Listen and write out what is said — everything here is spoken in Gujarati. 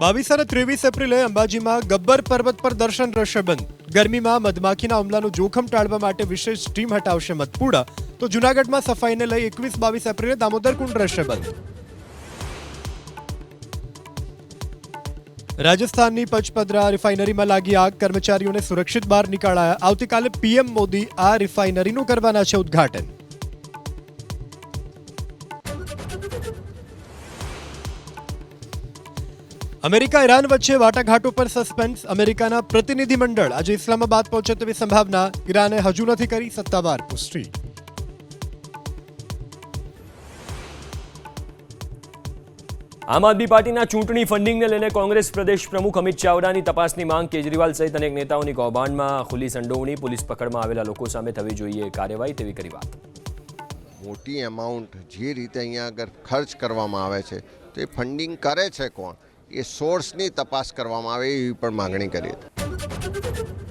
22 અને 23 એપ્રિલે અંબાજીમાં ગબ્બર પર્વત પર દર્શન રહેશે બંધ. ગરમીમાં મધમાખીના હુમલાનું જોખમ ટાળવા માટે વિશેષ ટીમ હટાવશે મધપુડા. તો જૂનાગઢમાં સફાઈને લઈ 21-22 એપ્રિલે દામોદર કુંડ રહેશે બંધ. રાજસ્થાનની પચપદરા રિફાઇનરીમાં લાગી આગ. કર્મચારીઓને સુરક્ષિત બહાર નીકાળાયા. આવતીકાલે પીએમ મોદી આ રિફાઇનરીનું કરવાના છે ઉદ્ઘાટન. અમેરિકા ઈરાન વચ્ચે વાટાઘાટો પર સસ્પેન્સ. અમેરિકાના પ્રતિનિધિમંડળ આજે ઇસ્લામાબાદ પહોંચે તેવી સંભાવના. ઈરાને હજુ નથી કરી સત્તાવાર પુષ્ટિ. આમ આદમી પાર્ટીના ચૂંટણી ફંડિંગને લઈને કોંગ્રેસ પ્રદેશ પ્રમુખ અમિત ચાવડાની તપાસની માંગ. કેજરીવાલ સહિત અનેક નેતાઓની કૌભાંડમાં ખુલ્લી સંડોવણી. પોલીસ પકડમાં આવેલા લોકો સામે થવી જોઈએ કાર્યવાહી તેવી કરી વાત. મોટી એમાઉન્ટ જે રીતે અહીંયા આગળ ખર્ચ કરવામાં આવે છે તો એ ફંડિંગ કરે છે કોણ, એ સોર્સની તપાસ કરવામાં આવે એવી પણ માગણી કરી હતી.